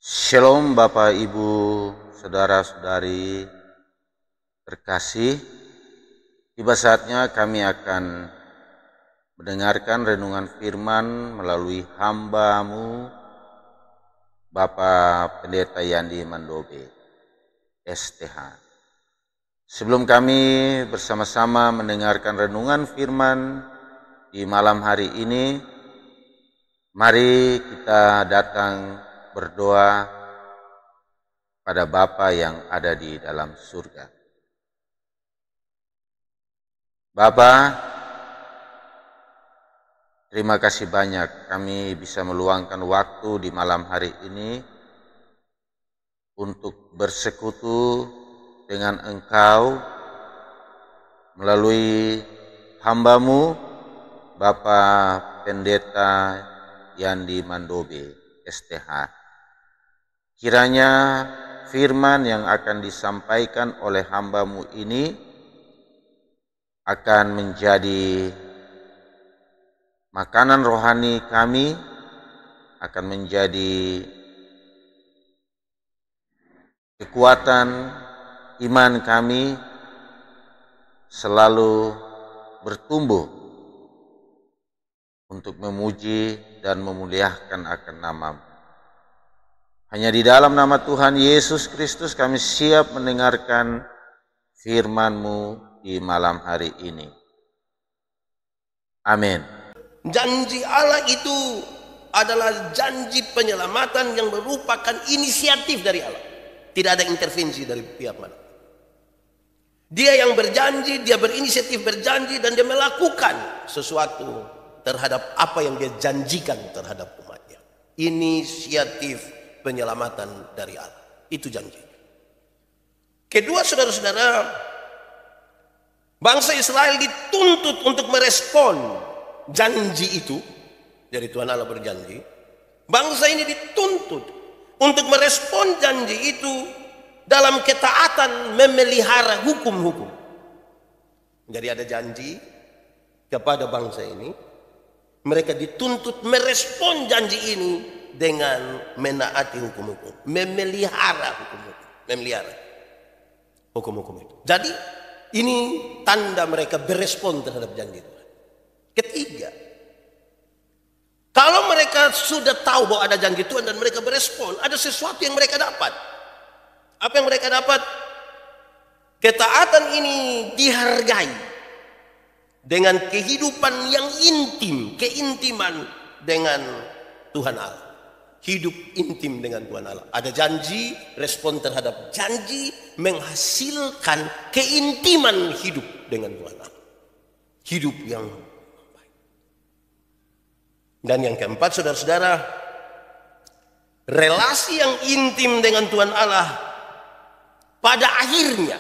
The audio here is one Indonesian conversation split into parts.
Shalom Bapak Ibu, Saudara-saudari terkasih. Tiba saatnya kami akan mendengarkan renungan firman melalui hamba-Mu Bapak Pendeta Yandi Mandobe, STH. Sebelum kami bersama-sama mendengarkan renungan firman di malam hari ini, mari kita datang berdoa pada Bapa yang ada di dalam surga. Bapa, terima kasih banyak kami bisa meluangkan waktu di malam hari ini untuk bersekutu dengan Engkau melalui hamba-Mu Bapak Pendeta Yandi Mandobe, STH. Kiranya firman yang akan disampaikan oleh hamba-Mu ini akan menjadi makanan rohani kami, akan menjadi kekuatan iman kami selalu bertumbuh untuk memuji dan memuliakan akan nama-Mu. Hanya di dalam nama Tuhan Yesus Kristus kami siap mendengarkan firman-Mu di malam hari ini. Amin. Janji Allah itu adalah janji penyelamatan yang merupakan inisiatif dari Allah. Tidak ada intervensi dari pihak mana. Dia yang berjanji, dia berinisiatif berjanji, dan dia melakukan sesuatu terhadap apa yang dia janjikan terhadap umatnya. Inisiatif penyelamatan dari Allah. Itu janji. Kedua, saudara-saudara, bangsa Israel dituntut untuk merespon janji itu. Dari Tuhan Allah berjanji. Bangsa ini dituntut untuk merespon janji itu dalam ketaatan memelihara hukum-hukum. Jadi ada janji kepada bangsa ini. Mereka dituntut merespon janji ini dengan menaati hukum-hukum, memelihara hukum-hukum, memelihara hukum-hukum itu. Jadi ini tanda mereka berespon terhadap janji Tuhan. Ketiga, kalau mereka sudah tahu bahwa ada janji Tuhan dan mereka berespon, ada sesuatu yang mereka dapat. Apa yang mereka dapat? Ketaatan ini dihargai dengan kehidupan yang intim, keintiman dengan Tuhan Allah. Hidup intim dengan Tuhan Allah. Ada janji, respon terhadap janji menghasilkan keintiman hidup dengan Tuhan Allah. Hidup yang baik. Dan yang keempat, saudara-saudara, relasi yang intim dengan Tuhan Allah pada akhirnya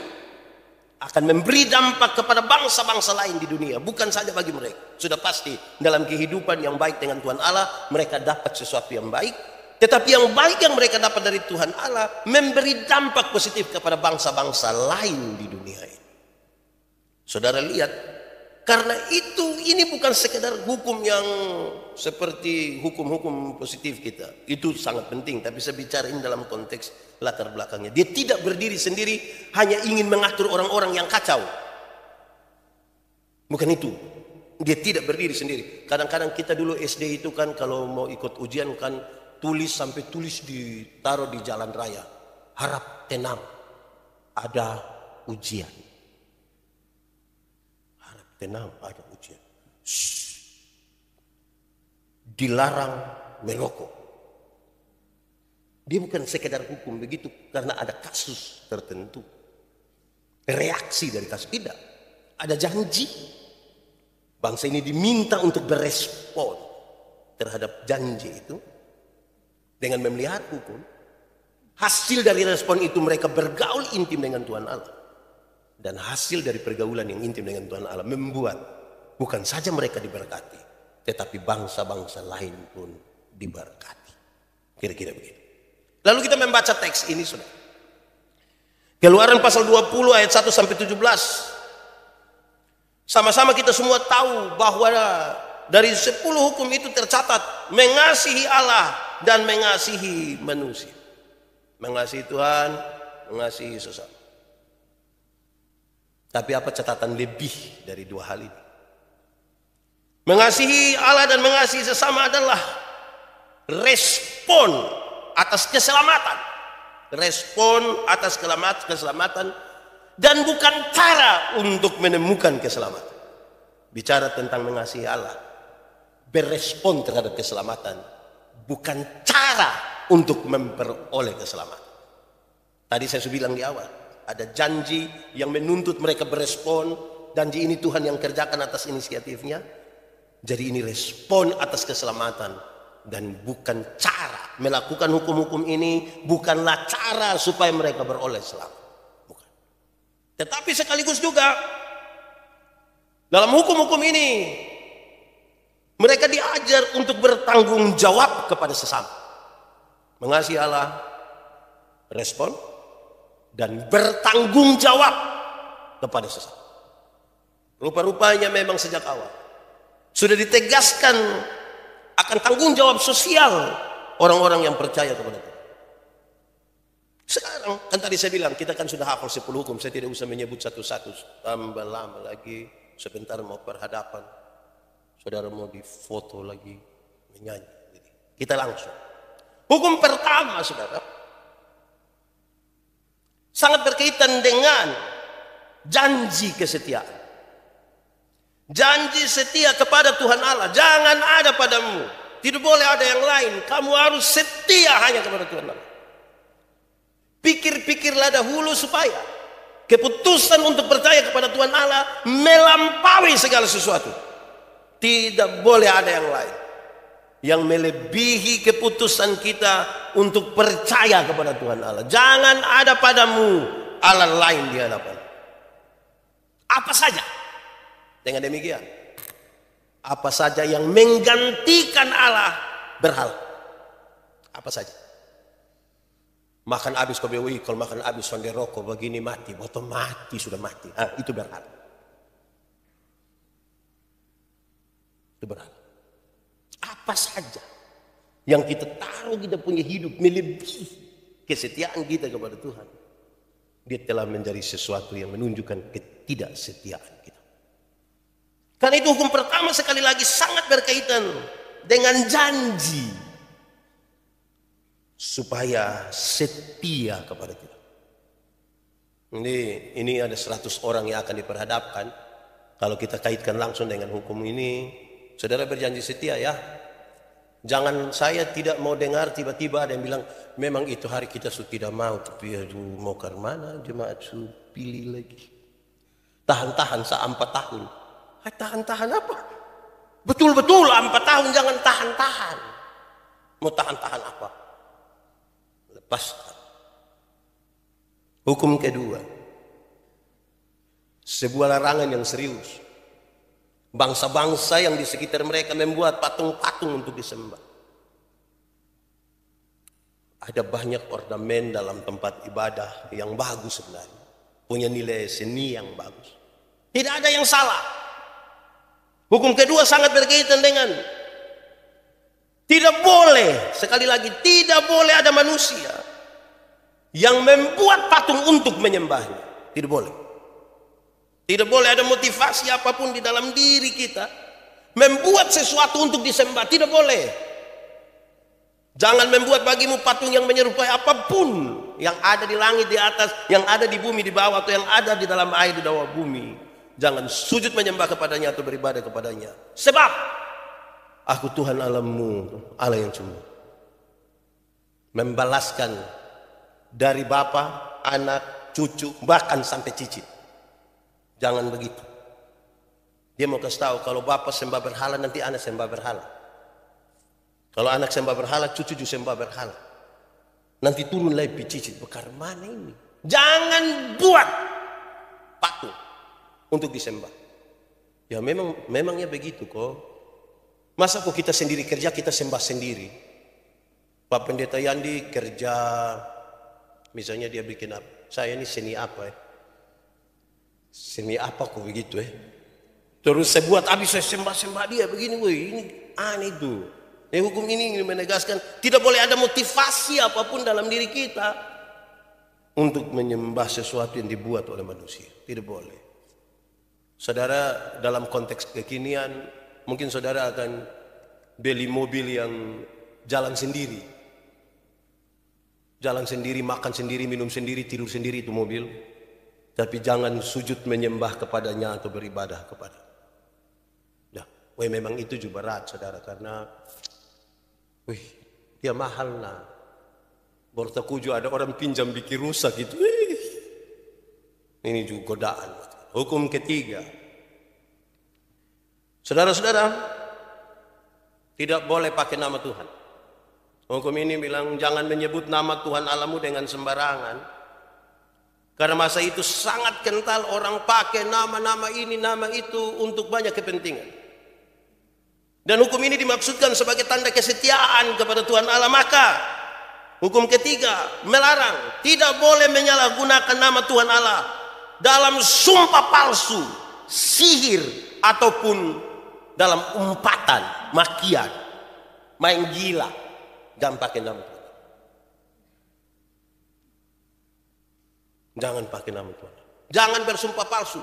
akan memberi dampak kepada bangsa-bangsa lain di dunia. Bukan saja bagi mereka. Sudah pasti dalam kehidupan yang baik dengan Tuhan Allah, mereka dapat sesuatu yang baik. Tetapi yang baik yang mereka dapat dari Tuhan Allah memberi dampak positif kepada bangsa-bangsa lain di dunia ini. Saudara lihat, karena itu ini bukan sekedar hukum yang seperti hukum-hukum positif kita. Itu sangat penting, tapi saya bicara ini dalam konteks latar belakangnya. Dia tidak berdiri sendiri hanya ingin mengatur orang-orang yang kacau. Bukan itu. Dia tidak berdiri sendiri. Kadang-kadang kita dulu SD itu kan kalau mau ikut ujian kan tulis sampai tulis ditaruh di jalan raya. Harap tenang, ada ujian. Harap tenang, ada ujian. Shh. Dilarang merokok. Dia bukan sekedar hukum begitu karena ada kasus tertentu. Reaksi dari kasus tidak. Ada janji. Bangsa ini diminta untuk berespon terhadap janji itu dengan memelihara hukum. Hasil dari respon itu mereka bergaul intim dengan Tuhan Allah. Dan hasil dari pergaulan yang intim dengan Tuhan Allah membuat bukan saja mereka diberkati, tetapi bangsa-bangsa lain pun diberkati. Kira-kira begitu. Lalu kita membaca teks ini sudah. Keluaran pasal 20 ayat 1 sampai 17. Sama-sama kita semua tahu bahwa dari 10 hukum itu tercatat mengasihi Allah dan mengasihi manusia. Mengasihi Tuhan, mengasihi sesama. Tapi apa catatan lebih dari dua hal ini? Mengasihi Allah dan mengasihi sesama adalah respon atas keselamatan. Respon atas keselamatan dan bukan cara untuk menemukan keselamatan. Bicara tentang mengasihi Allah, berespon terhadap keselamatan, bukan cara untuk memperoleh keselamatan. Tadi saya sudah bilang di awal, ada janji yang menuntut mereka berespon. Janji ini Tuhan yang kerjakan atas inisiatifnya. Jadi ini respon atas keselamatan dan bukan cara. Melakukan hukum-hukum ini bukanlah cara supaya mereka beroleh selamat. Bukan. Tetapi sekaligus juga dalam hukum-hukum ini mereka diajar untuk bertanggung jawab kepada sesama. Mengasihi Allah, respon, dan bertanggung jawab kepada sesama. Rupa-rupanya memang sejak awal sudah ditegaskan akan tanggung jawab sosial orang-orang yang percaya kepada Tuhan. Sekarang kan tadi saya bilang kita kan sudah hafal 10 hukum, saya tidak usah menyebut satu-satu, tambah lama lagi, sebentar mau perhadapan, saudara mau difoto lagi, menyanyi. Kita langsung. Hukum pertama, saudara, sangat berkaitan dengan janji kesetiaan. Janji setia kepada Tuhan Allah. Jangan ada padamu, tidak boleh ada yang lain. Kamu harus setia hanya kepada Tuhan Allah. Pikir-pikirlah dahulu supaya keputusan untuk percaya kepada Tuhan Allah melampaui segala sesuatu. Tidak boleh ada yang lain yang melebihi keputusan kita untuk percaya kepada Tuhan Allah. Jangan ada padamu Allah lain di hadapan. Apa saja. Dengan demikian, apa saja yang menggantikan Allah berhala. Apa saja. Makan habis kau bilang, kalau makan habis sonde rokok begini mati, botol mati sudah mati. Itu berhala. Itu berhala. Apa saja yang kita taruh kita punya hidup melebihi kesetiaan kita kepada Tuhan, dia telah menjadi sesuatu yang menunjukkan ketidaksetiaan kita. Karena itu hukum pertama sekali lagi sangat berkaitan dengan janji supaya setia kepada kita. Ini ada 100 orang yang akan diperhadapkan. Kalau kita kaitkan langsung dengan hukum ini, saudara berjanji setia ya. Jangan, saya tidak mau dengar tiba-tiba ada yang bilang memang itu hari kita sudah tidak mau, tapi aduh mau ke mana jemaat sudah pilih lagi. Tahan-tahan 4 tahun. Tahan-tahan apa? Betul-betul 4 tahun, jangan tahan-tahan. Mau tahan-tahan apa? Lepaskan. Hukum kedua, sebuah larangan yang serius. Bangsa-bangsa yang di sekitar mereka membuat patung-patung untuk disembah. Ada banyak ornamen dalam tempat ibadah yang bagus sebenarnya. Punya nilai seni yang bagus. Tidak ada yang salah. Hukum kedua sangat berkaitan dengan tidak boleh, sekali lagi, tidak boleh ada manusia yang membuat patung untuk menyembahnya. Tidak boleh. Tidak boleh ada motivasi apapun di dalam diri kita membuat sesuatu untuk disembah. Tidak boleh. Jangan membuat bagimu patung yang menyerupai apapun yang ada di langit di atas, yang ada di bumi di bawah, atau yang ada di dalam air di bawah bumi. Jangan sujud menyembah kepadanya atau beribadah kepadanya. Sebab aku Tuhan Allahmu, Allah yang cuma membalaskan dari bapa, anak, cucu, bahkan sampai cicit. Jangan begitu. Dia mau kasih tahu kalau bapa sembah berhala, nanti anak sembah berhala. Kalau anak sembah berhala, cucu juga sembah berhala. Nanti turun lagi cicit. Bekar mana ini? Jangan buat patung untuk disembah. Ya memangnya begitu kok. Masa kok kita sendiri kerja, kita sembah sendiri. Pak Pendeta Yandi kerja, misalnya dia bikin apa? Saya ini seni apa ya? Seni apa kok begitu ya? Terus saya buat habis saya sembah-sembah dia begini, woy, ini aneh itu. Hukum ini ingin menegaskan tidak boleh ada motivasi apapun dalam diri kita untuk menyembah sesuatu yang dibuat oleh manusia. Tidak boleh. Saudara, dalam konteks kekinian, mungkin saudara akan beli mobil yang jalan sendiri. Jalan sendiri, makan sendiri, minum sendiri, tidur sendiri itu mobil. Tapi jangan sujud menyembah kepadanya atau beribadah kepada. Nah, memang itu juga berat, saudara, karena dia mahal nah. Bortakuju ada orang pinjam bikin rusak gitu. Ini juga godaan. Hukum ketiga. Saudara-saudara, tidak boleh pakai nama Tuhan. Hukum ini bilang jangan menyebut nama Tuhan Allahmu dengan sembarangan. Karena masa itu sangat kental orang pakai nama-nama ini, nama itu untuk banyak kepentingan. Dan hukum ini dimaksudkan sebagai tanda kesetiaan kepada Tuhan Allah. Maka hukum ketiga melarang tidak boleh menyalahgunakan nama Tuhan Allah dalam sumpah palsu, sihir, ataupun dalam umpatan, makian, main gila. Jangan pakai nama Tuhan. Jangan pakai nama Tuhan. Jangan bersumpah palsu.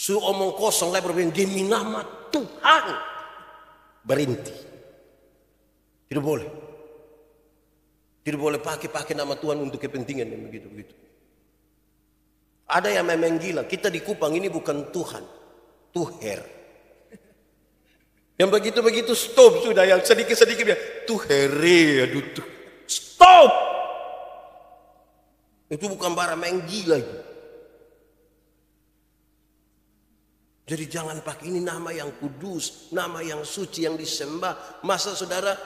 Omong kosong lah berbilang demi nama Tuhan. Berhenti. Tidak boleh. Tidak boleh pakai nama Tuhan untuk kepentingan yang begitu-begitu. Ada yang memang gila. Kita di Kupang ini bukan Tuhan. Tuher. Yang begitu-begitu stop sudah. Yang sedikit-sedikit dia. Tuhere. Aduh, stop. Itu bukan barang main gila itu. Jadi jangan pakai ini nama yang kudus, nama yang suci, yang disembah. Masa saudara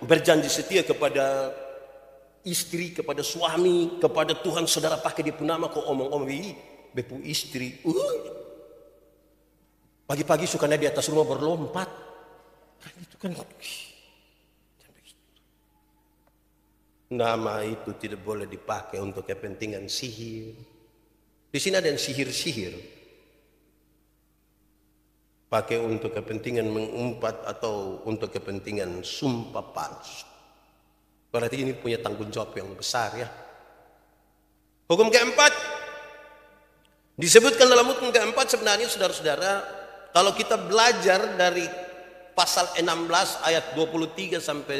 berjanji setia kepada istri, kepada suami, kepada Tuhan, saudara pakai dia pun nama kok omong-omong bepu istri. Pagi-pagi sukanya di atas rumah berlompat. Itu kan nama itu tidak boleh dipakai untuk kepentingan sihir. Di sini ada yang sihir-sihir. Pakai untuk kepentingan mengumpat atau untuk kepentingan sumpah palsu. Berarti ini punya tanggung jawab yang besar ya. Hukum keempat. Disebutkan dalam hukum keempat sebenarnya saudara-saudara. Kalau kita belajar dari pasal 16 ayat 23 sampai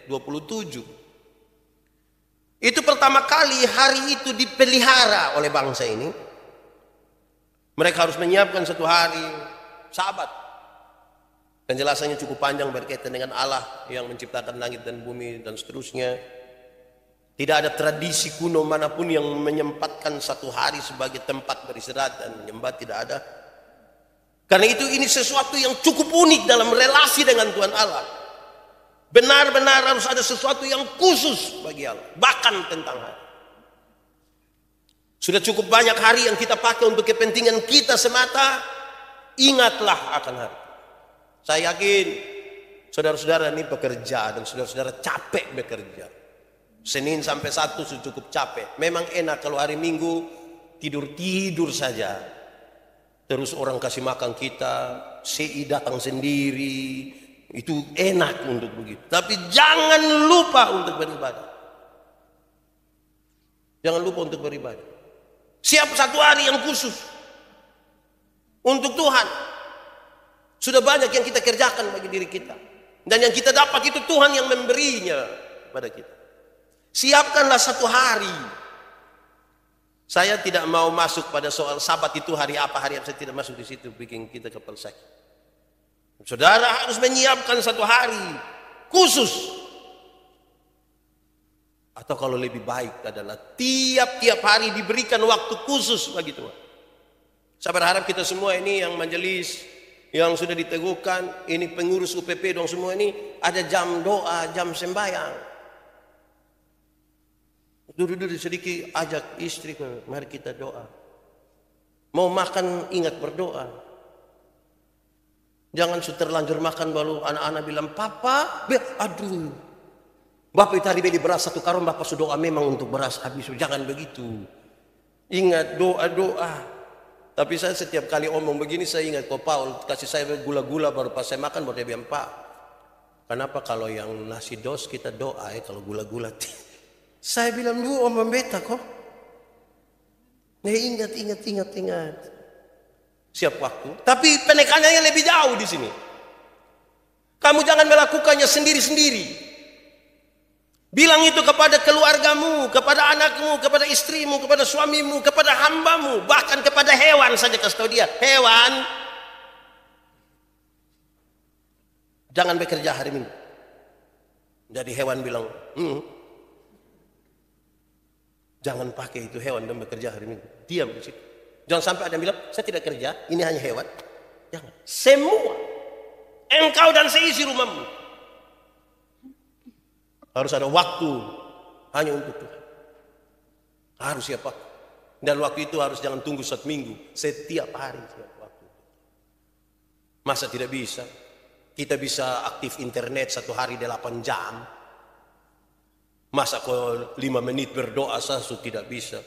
27. Itu pertama kali hari itu dipelihara oleh bangsa ini. Mereka harus menyiapkan satu hari Sabat. Penjelasannya cukup panjang berkaitan dengan Allah yang menciptakan langit dan bumi dan seterusnya. Tidak ada tradisi kuno manapun yang menyempatkan satu hari sebagai tempat beristirahat dan menyembah, tidak ada. Karena itu ini sesuatu yang cukup unik dalam relasi dengan Tuhan Allah. Benar-benar harus ada sesuatu yang khusus bagi Allah. Bahkan tentang hari. Sudah cukup banyak hari yang kita pakai untuk kepentingan kita semata. Ingatlah akan hari. Saya yakin saudara-saudara ini bekerja dan saudara-saudara capek bekerja. Senin sampai Sabtu sudah cukup capek. Memang enak kalau hari Minggu tidur-tidur saja. Terus orang kasih makan kita, CI datang sendiri. Itu enak untuk begitu. Tapi jangan lupa untuk beribadah. Jangan lupa untuk beribadah. Siap satu hari yang khusus untuk Tuhan. Sudah banyak yang kita kerjakan bagi diri kita. Dan yang kita dapat itu Tuhan yang memberinya pada kita. Siapkanlah satu hari. Saya tidak mau masuk pada soal Sabat itu hari apa, hari apa. Saya tidak masuk di situ, bikin kita kepala sakit. Saudara harus menyiapkan satu hari khusus. Atau kalau lebih baik adalah tiap-tiap hari diberikan waktu khusus bagi Tuhan. Saya berharap kita semua ini yang majelis, yang sudah diteguhkan, ini pengurus UPP dong semua ini, ada jam doa, jam sembahyang. Duduk-duduk sedikit, ajak istri, mari kita doa. Mau makan, ingat berdoa. Jangan sudah terlanjur makan baru anak-anak bilang, Papa, aduh. Bapak tadi beli beras satu karung, Bapak sudah doa memang untuk beras habis. Jangan begitu. Ingat doa-doa. Tapi saya setiap kali omong begini saya ingat kok Paul kasih saya gula-gula baru pas saya makan baru dia bilang Pak Kenapa kalau yang nasi dos kita doa kalau gula-gula. Saya bilang dulu Om Beta kok. Ingat. Siap waktu. Tapi penekanannya lebih jauh di sini. Kamu jangan melakukannya sendiri-sendiri. Bilang itu kepada keluargamu, kepada anakmu, kepada istrimu, kepada suamimu, kepada hambamu, bahkan kepada hewan saja kasih tahu dia. Hewan, jangan bekerja hari Minggu. Jadi hewan bilang, jangan pakai itu hewan dan bekerja hari Minggu. Diam di situ. Jangan sampai ada yang bilang, saya tidak kerja, ini hanya hewan. Jangan. Semua. Engkau dan seisi rumahmu. Harus ada waktu hanya untuk Tuhan. Harus siapa? Dan waktu itu harus jangan tunggu 1 minggu. Setiap hari siap waktu. Masa tidak bisa? Kita bisa aktif internet 1 hari 8 jam. Masa kok 5 menit berdoa saja tidak bisa?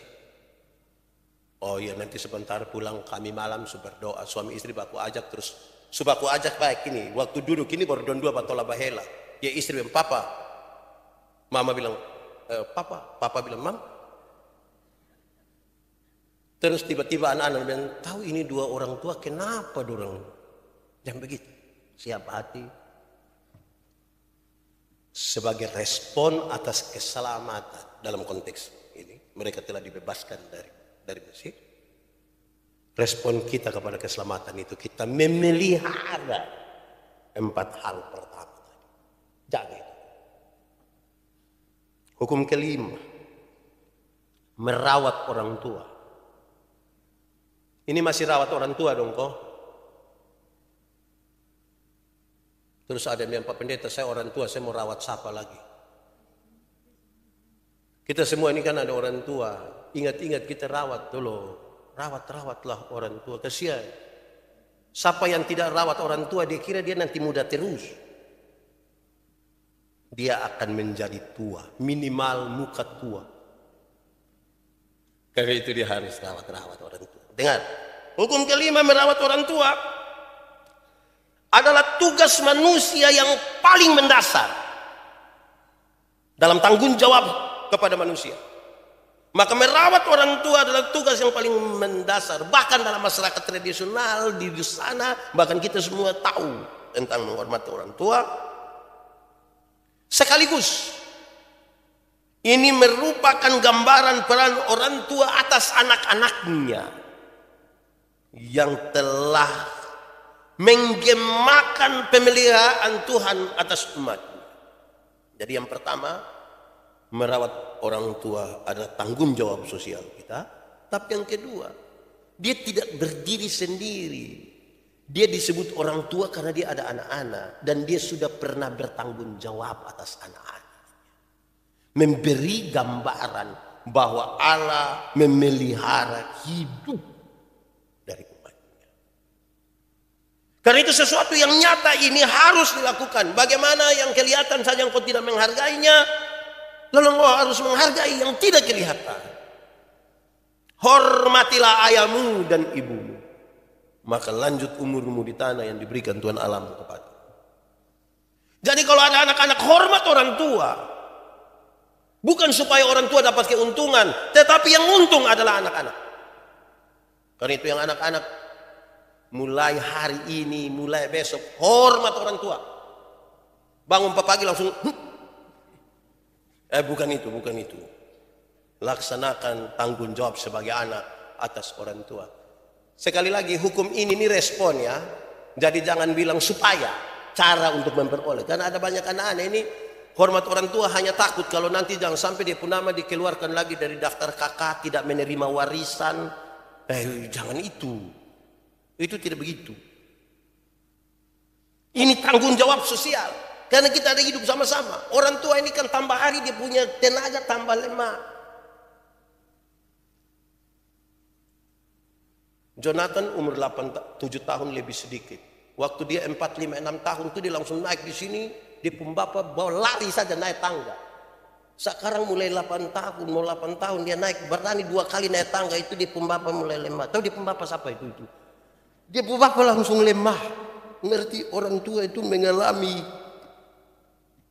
Oh iya, nanti sebentar pulang kami malam berdoa. Suami istri baku ajak terus. Subaku ajak baik ini. Waktu duduk ini baru don 2 batola bahela. Ya istri bilang, papa. Mama bilang, papa. Papa bilang, mam. Terus tiba-tiba anak-anak bilang, tahu ini 2 orang tua kenapa dorang? Jangan begitu. Siap hati. Sebagai respon atas keselamatan dalam konteks ini, mereka telah dibebaskan dari Mesir. Respon kita kepada keselamatan itu kita memelihara 4 hal pertama. Jaga itu. Hukum kelima, merawat orang tua. Ini masih rawat orang tua dong kok. Terus ada yang Pak Pendeta, saya orang tua, saya mau rawat siapa lagi? Kita semua ini kan ada orang tua. Ingat-ingat kita rawat dulu. Rawatlah orang tua. Kasihan. Siapa yang tidak rawat orang tua, dia kira dia nanti muda terus. Dia akan menjadi tua. Minimal muka tua. Karena itu dia harus rawat orang tua. Dengar. Hukum kelima merawat orang tua adalah tugas manusia yang paling mendasar dalam tanggung jawab kepada manusia. Maka merawat orang tua adalah tugas yang paling mendasar. Bahkan dalam masyarakat tradisional di sana, bahkan kita semua tahu tentang menghormati orang tua. Sekaligus ini merupakan gambaran peran orang tua atas anak-anaknya yang telah menggemakan pemeliharaan Tuhan atas umatnya. Jadi yang pertama, merawat orang tua adalah tanggung jawab sosial kita. Tapi yang kedua, dia tidak berdiri sendiri. Dia disebut orang tua karena dia ada anak-anak. Dan dia sudah pernah bertanggung jawab atas anak-anak. Memberi gambaran bahwa Allah memelihara hidup dari umatnya. Karena itu sesuatu yang nyata ini harus dilakukan. Bagaimana yang kelihatan saja engkau tidak menghargainya, lalu engkau harus menghargai yang tidak kelihatan. Hormatilah ayahmu dan ibumu, maka lanjut umurmu di tanah yang diberikan Tuhan alam kepada. Jadi kalau ada anak-anak, hormat orang tua. Bukan supaya orang tua dapat keuntungan, tetapi yang untung adalah anak-anak. Karena itu yang anak-anak, mulai hari ini, mulai besok, hormat orang tua. Bangun pagi langsung, bukan itu. Laksanakan tanggung jawab sebagai anak atas orang tua. Sekali lagi, hukum ini respon ya. Jadi jangan bilang supaya, cara untuk memperoleh. Karena ada banyak anak-anak ini hormat orang tua hanya takut kalau nanti jangan sampai dia pun nama dikeluarkan lagi dari daftar kakak, tidak menerima warisan. Jangan itu. Itu tidak begitu. Ini tanggung jawab sosial. Karena kita ada hidup sama-sama. Orang tua ini kan tambah hari dia punya tenaga tambah lemah. Jonathan umur 7 tahun lebih sedikit. Waktu dia 4, 5, 6 tahun itu dia langsung naik di sini. Dia pun bapak bawa lari saja naik tangga. Sekarang mulai 8 tahun, mau 8 tahun dia naik berani 2 kali naik tangga itu dia pun bapak mulai lemah. Tahu dia pun bapak siapa itu? Dia pun bapak langsung lemah. Ngerti orang tua itu mengalami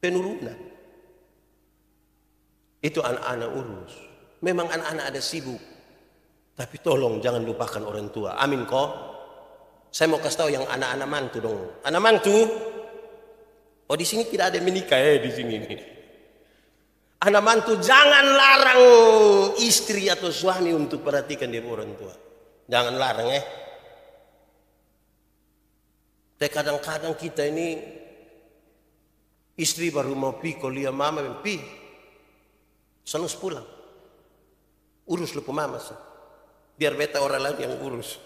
penurunan. Itu anak-anak urus. Memang anak-anak ada sibuk. Tapi tolong jangan lupakan orang tua. Amin kok. Saya mau kasih tahu yang anak-anak mantu dong. Anak mantu. Oh di sini tidak ada yang menikah di sini. Anak mantu jangan larang istri atau suami untuk perhatikan dia orang tua. Jangan larang Tapi kadang-kadang kita ini istri baru mau pi, kalau lihat mama pi, selalu pulang. Urus lupa mama sih. Biar beta orang lain yang urus.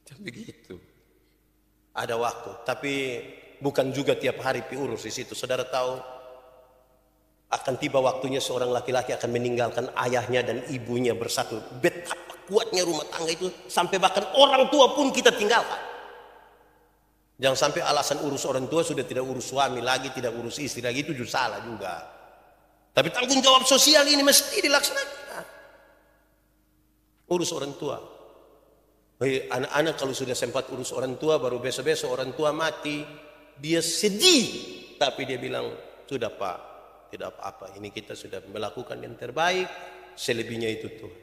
Jadi begitu. Ada waktu, tapi bukan juga tiap hari pi urus di situ. Saudara tahu, akan tiba waktunya seorang laki-laki akan meninggalkan ayahnya dan ibunya bersatu. Betapa kuatnya rumah tangga itu, sampai bahkan orang tua pun kita tinggalkan. Jangan sampai alasan urus orang tua sudah tidak urus suami lagi, tidak urus istri lagi, itu juga salah juga. Tapi tanggung jawab sosial ini mesti dilaksanakan. Urus orang tua. Anak-anak kalau sudah sempat urus orang tua, baru besok-besok orang tua mati, dia sedih. Tapi dia bilang, sudah Pak, tidak apa-apa. Ini kita sudah melakukan yang terbaik, selebihnya itu Tuhan.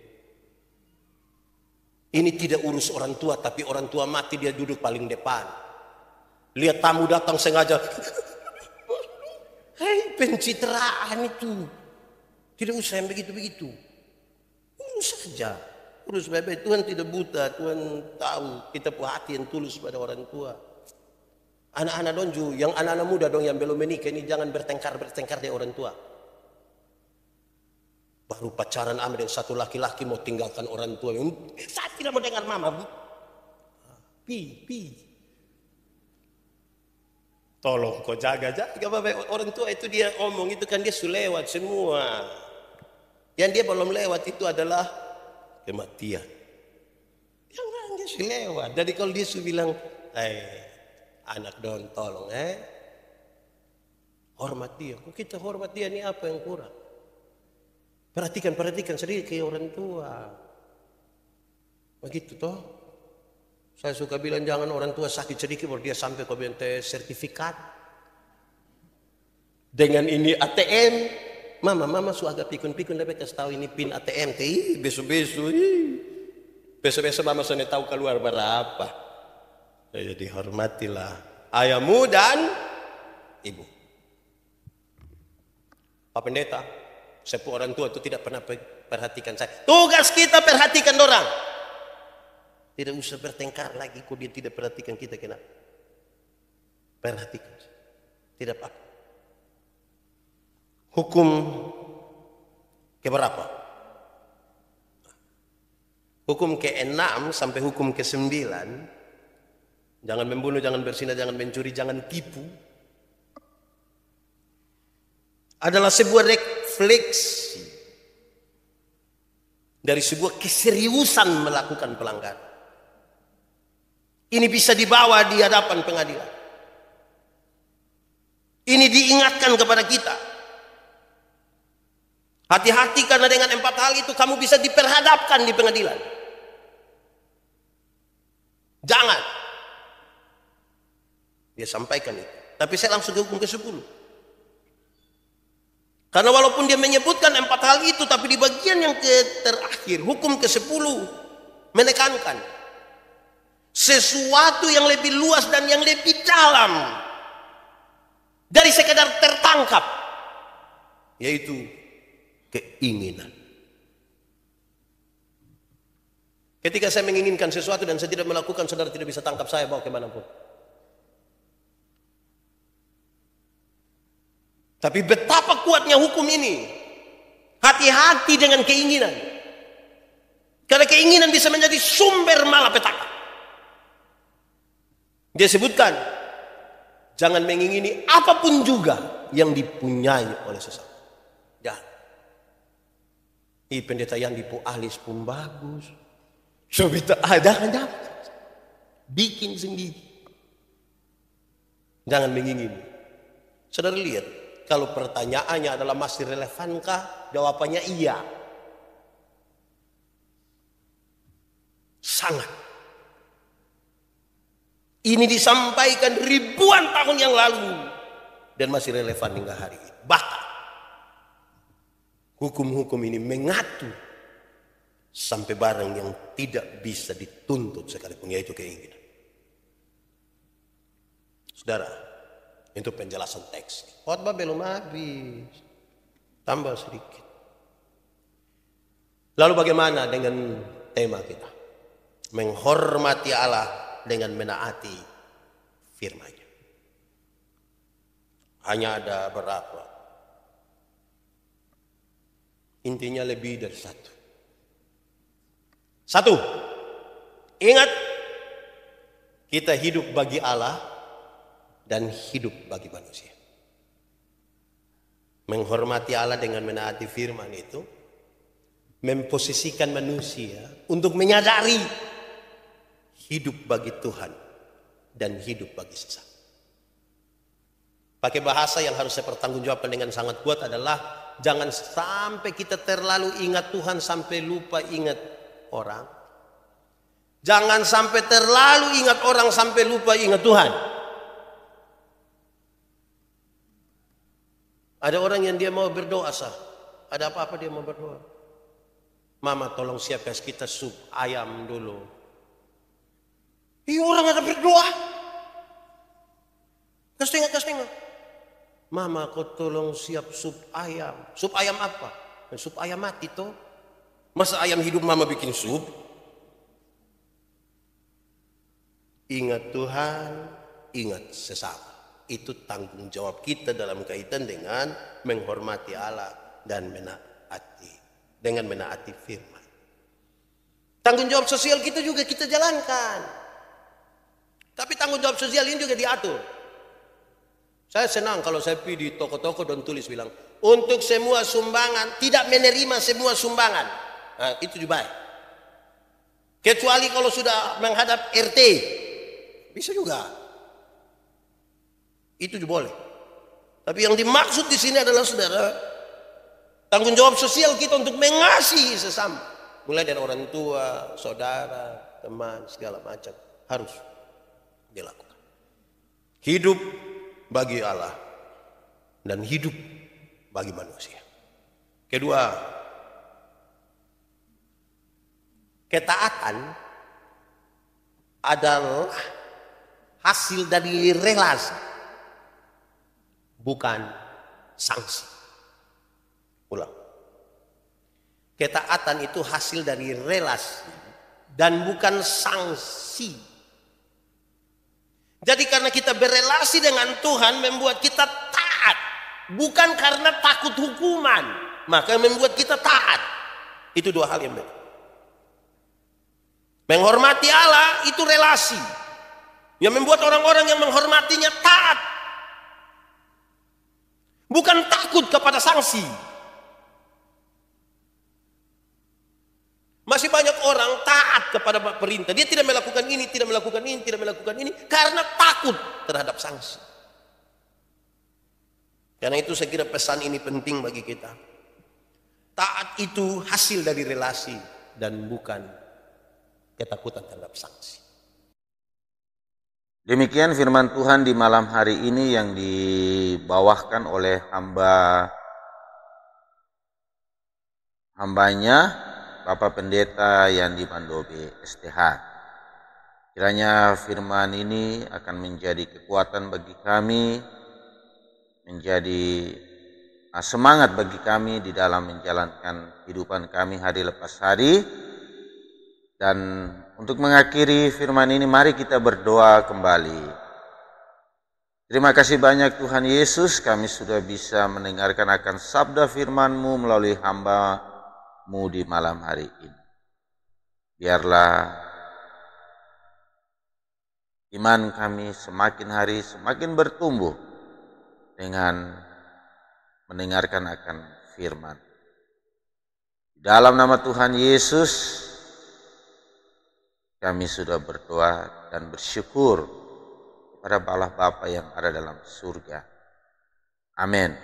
Ini tidak urus orang tua, tapi orang tua mati dia duduk paling depan. Lihat tamu datang sengaja. Hei, pencitraan itu. Tidak usah yang begitu-begitu. Urus saja. Urus baik-baik. Tuhan tidak buta. Tuhan tahu kita punya hati yang tulus pada orang tua. Anak-anak donju, yang anak-anak muda dong yang belum menikah ini jangan bertengkar dengan orang tua. Baru pacaran sama dengan satu laki-laki mau tinggalkan orang tua. Saya tidak mau dengar mama. Pi. Tolong kau jaga Bapak. Orang tua itu dia omong itu kan dia sudah lewat semua. Yang dia belum lewat itu adalah kematian. Yang lain dia sudah lewat. Jadi kalau dia sudah bilang, anak don tolong hormat dia. Kok kita hormat dia ini apa yang kurang? Perhatikan sedikit ke orang tua. Begitu toh. Saya suka bilang jangan orang tua sakit sedikit baru dia sampai ke BNT sertifikat. Dengan ini ATM. Mama suka agak pikun-pikun tapi kasih tahu ini pin ATM. Besok mama sudah tahu keluar berapa. Jadi hormatilah ayahmu dan ibu. Pak Pendeta, sepuh orang tua itu tidak pernah perhatikan saya. Tugas kita perhatikan orang. Tidak usah bertengkar lagi kok dia tidak perhatikan kita kenapa. Perhatikan. Tidak apa-apa. Hukum keberapa? Hukum ke-6 sampai hukum ke-9. Jangan membunuh, jangan berzina, jangan mencuri, jangan tipu. Adalah sebuah refleksi dari sebuah keseriusan melakukan pelanggaran. Ini bisa dibawa di hadapan pengadilan. Ini diingatkan kepada kita. Hati-hati karena dengan 4 hal itu kamu bisa diperhadapkan di pengadilan. Jangan. Dia sampaikan itu. Tapi saya langsung ke hukum ke-10. Karena walaupun dia menyebutkan 4 hal itu, tapi di bagian yang terakhir, hukum ke-10 menekankan sesuatu yang lebih luas dan yang lebih dalam dari sekedar tertangkap, yaitu keinginan. Ketika saya menginginkan sesuatu dan saya tidak melakukan, saudara tidak bisa tangkap saya bawa kemanapun. Tapi betapa kuatnya hukum ini. Hati-hati dengan keinginan. Karena keinginan bisa menjadi sumber malapetaka. Dia sebutkan, jangan mengingini apapun juga yang dipunyai oleh seseorang. Jangan. Pendeta yang dipu alis pun bagus. Jangan. Bikin sendiri. Jangan mengingini. Saudara lihat, kalau pertanyaannya adalah masih relevankah? Jawabannya iya. Sangat. Ini disampaikan ribuan tahun yang lalu. dan masih relevan hingga hari ini. Bahkan hukum-hukum ini mengatur sampai barang yang tidak bisa dituntut sekalipun, yaitu keinginan. Saudara, itu penjelasan teks. Khotbah belum habis, tambah sedikit. Lalu bagaimana dengan tema kita? Menghormati Allah dengan menaati firman-Nya. Hanya ada berapa? Intinya lebih dari satu. Satu, ingat, kita hidup bagi Allah dan hidup bagi manusia. Menghormati Allah dengan menaati firman itu memposisikan manusia untuk menyadari hidup bagi Tuhan dan hidup bagi sesama. Pakai bahasa yang harus saya pertanggungjawabkan dengan sangat kuat adalah jangan sampai kita terlalu ingat Tuhan sampai lupa ingat orang. Jangan sampai terlalu ingat orang sampai lupa ingat Tuhan. Ada orang yang dia mau berdoa sah. Ada apa-apa dia mau berdoa. Mama tolong siapkan kita sup ayam dulu. Iya, orang ada berdoa. Kasih. Mama kau tolong siap sup ayam. Sup ayam apa? Sup ayam mati toh. Masa ayam hidup mama bikin sup? Ingat Tuhan, ingat sesama. Itu tanggung jawab kita dalam kaitan dengan menghormati Allah dan menaati firman. Tanggung jawab sosial kita juga kita jalankan. Tapi tanggung jawab sosial ini juga diatur. Saya senang kalau saya pergi di toko-toko dan tulis bilang, untuk semua sumbangan, tidak menerima semua sumbangan. Nah, itu juga baik. Kecuali kalau sudah menghadap RT. Bisa juga. Itu juga boleh. Tapi yang dimaksud di sini adalah saudara, tanggung jawab sosial kita untuk mengasihi sesama. Mulai dari orang tua, saudara, teman, segala macam. Harus dilakukan. Hidup bagi Allah dan hidup bagi manusia. Kedua, ketaatan adalah hasil dari relasi, bukan sanksi. Ulang. Ketaatan itu hasil dari relasi dan bukan sanksi. Jadi karena kita berelasi dengan Tuhan membuat kita taat. Bukan karena takut hukuman. Maka membuat kita taat. Itu dua hal yang beda. Menghormati Allah itu relasi. Yang membuat orang-orang yang menghormatinya taat. Bukan takut kepada sanksi. Masih banyak orang taat kepada perintah. Dia tidak melakukan ini, tidak melakukan ini, tidak melakukan ini. Karena takut terhadap sanksi. Karena itu saya kira pesan ini penting bagi kita. Taat itu hasil dari relasi dan bukan ketakutan terhadap sanksi. Demikian firman Tuhan di malam hari ini yang dibawakan oleh hambanya Bapak Pendeta Yandi Mandobe STH. Kiranya firman ini akan menjadi kekuatan bagi kami, menjadi semangat bagi kami di dalam menjalankan kehidupan kami hari lepas hari. Dan untuk mengakhiri firman ini, mari kita berdoa kembali. Terima kasih banyak Tuhan Yesus, kami sudah bisa mendengarkan akan sabda firman-Mu melalui hamba-Mu di malam hari ini. Biarlah iman kami semakin hari semakin bertumbuh dengan mendengarkan akan firman. Dalam nama Tuhan Yesus, kami sudah berdoa dan bersyukur kepada Allah Bapa yang ada dalam surga. Amin.